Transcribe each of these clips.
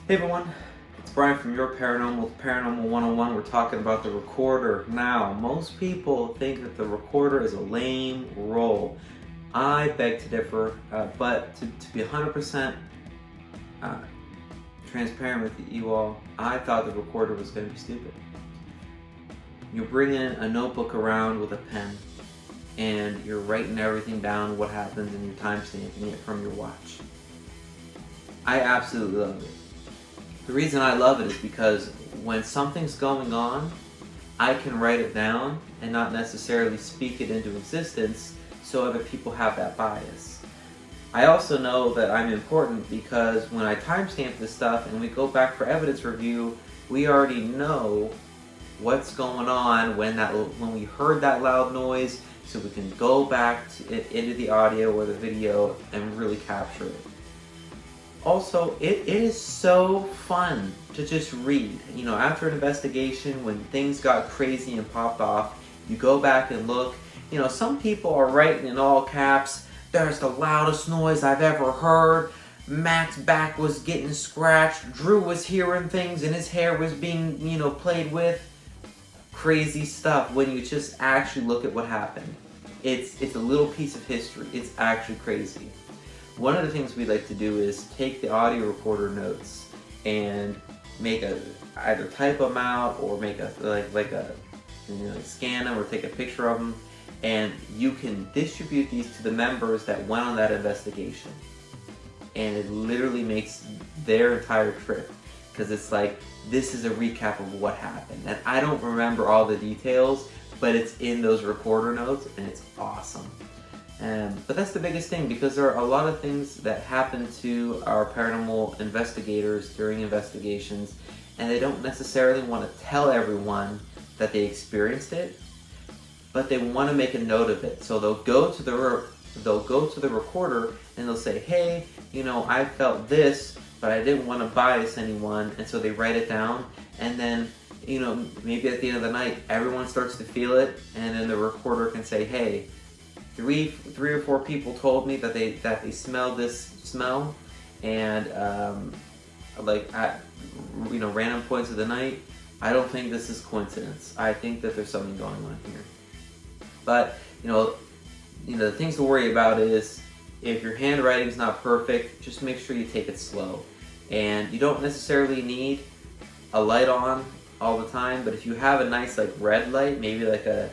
Hey everyone, it's Brian from Your Paranormal, Paranormal 101. We're talking about the recorder. Now, most people think that the recorder is a lame role. I beg to differ, but to be 100% transparent with you all, I thought the recorder was going to be stupid. You're bringing a notebook around with a pen, and you're writing everything down, what happens, and you're timestamping it from your watch. I absolutely love it. The reason I love it is because when something's going on, I can write it down and not necessarily speak it into existence so other people have that bias. I also know that I'm important because when I timestamp this stuff and we go back for evidence review, we already know what's going on when we heard that loud noise, so we can go back into the audio or the video and really capture it. Also, it is so fun to just read. You know, after an investigation, when things got crazy and popped off, you go back and look. You know, some people are writing in all caps, "There's the loudest noise I've ever heard. Matt's back was getting scratched. Drew was hearing things and his hair was being, played with." Crazy stuff when you just actually look at what happened. It's a little piece of history. It's actually crazy. One of the things we like to do is take the audio recorder notes and either type them out or make scan them or take a picture of them, and you can distribute these to the members that went on that investigation, and it literally makes their entire trip, because it's like, this is a recap of what happened, and I don't remember all the details, but it's in those recorder notes, and it's awesome. But that's the biggest thing, because there are a lot of things that happen to our paranormal investigators during investigations, and they don't necessarily want to tell everyone that they experienced it, but they want to make a note of it. So they'll go to the recorder and they'll say, "Hey, I felt this, but I didn't want to bias anyone," and so they write it down, and then maybe at the end of the night everyone starts to feel it, and then the recorder can say, "Hey, three or four people told me that they smelled this smell, and at random points of the night. I don't think this is coincidence. I think that there's something going on here." But the things to worry about is, if your handwriting's not perfect, just make sure you take it slow. And you don't necessarily need a light on all the time, but if you have a nice red light, maybe like a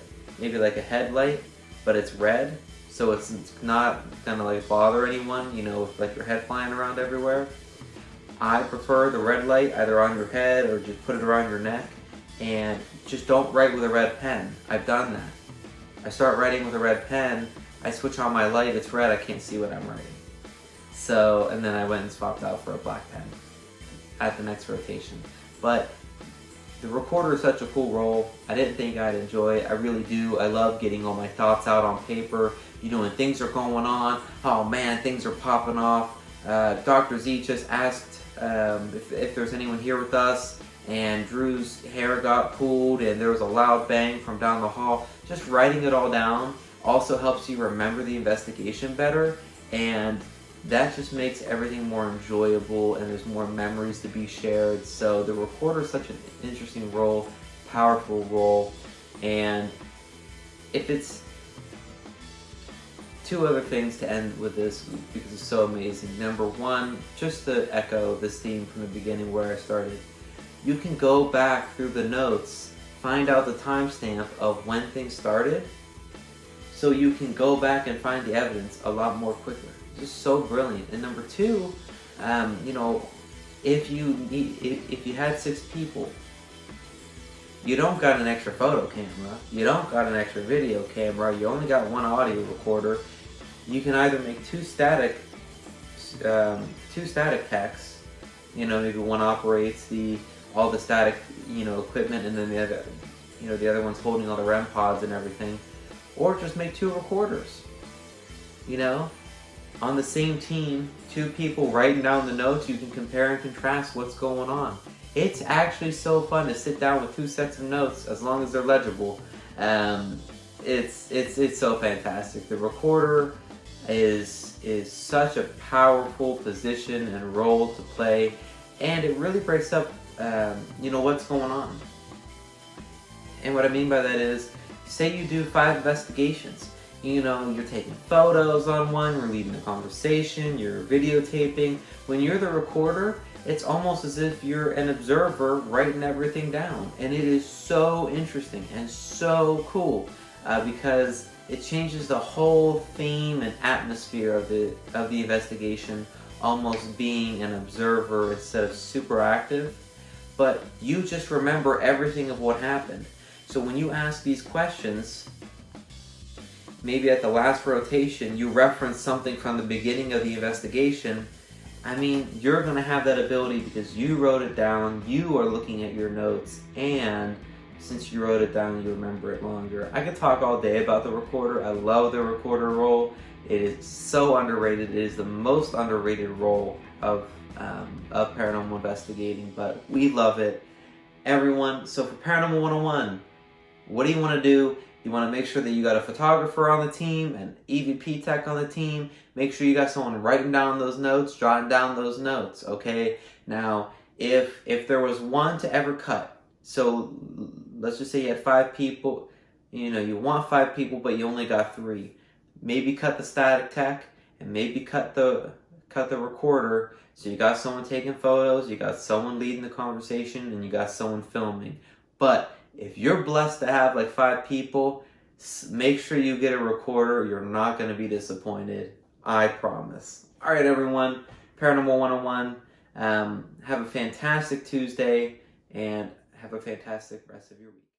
headlight, but it's red, so it's not gonna bother anyone, with your head flying around everywhere. I prefer the red light either on your head or just put it around your neck, and just don't write with a red pen. I've done that. I start writing with a red pen, I switch on my light, it's red, I can't see what I'm writing. So, and then I went and swapped out for a black pen at the next rotation. But the recorder is such a cool role. I didn't think I'd enjoy it. I really do. I love getting all my thoughts out on paper. When things are going on, oh man, things are popping off. Dr. Z just asked if there's anyone here with us, and Drew's hair got pulled and there was a loud bang from down the hall. Just writing it all down also helps you remember the investigation better, and that just makes everything more enjoyable, and there's more memories to be shared. So the recorder is such an interesting role, powerful role. And if it's two other things to end with this, because it's so amazing. Number one, just to echo this theme from the beginning where I started, you can go back through the notes, find out the timestamp of when things started, so you can go back and find the evidence a lot more quicker. Just so brilliant. And number two, if you had 6 people, you don't got an extra photo camera, you don't got an extra video camera, you only got one audio recorder. You can either make two static techs. Maybe one operates all the static equipment, and then the other one's holding all the REM pods and everything, or just make 2 recorders. On the same team, 2 people writing down the notes, you can compare and contrast what's going on. It's actually so fun to sit down with 2 sets of notes, as long as they're legible. It's so fantastic. The recorder is such a powerful position and role to play, and it really breaks up, what's going on. And what I mean by that is, say you do 5 investigations. You're taking photos on one, you're leading the conversation, you're videotaping. When you're the recorder, it's almost as if you're an observer writing everything down. And it is so interesting and so cool because it changes the whole theme and atmosphere of the investigation, almost being an observer instead of super active. But you just remember everything of what happened. So when you ask these questions, maybe at the last rotation, you reference something from the beginning of the investigation. I mean, you're going to have that ability because you wrote it down, you are looking at your notes, and since you wrote it down, you remember it longer. I could talk all day about the recorder. I love the recorder role. It is so underrated. It is the most underrated role of paranormal investigating, but we love it. Everyone, so for Paranormal 101, what do you want to do? You want to make sure that you got a photographer on the team, an EVP tech on the team. Make sure you got someone writing down those notes, jotting down those notes, okay? Now, if there was one to ever cut, so let's just say you had 5 people, you want 5 people, but you only got 3. Maybe cut the static tech, and maybe cut the recorder, so you got someone taking photos, you got someone leading the conversation, and you got someone filming. But if you're blessed to have like 5 people, make sure you get a recorder. You're not going to be disappointed. I promise. All right, everyone. Paranormal 101. Have a fantastic Tuesday and have a fantastic rest of your week.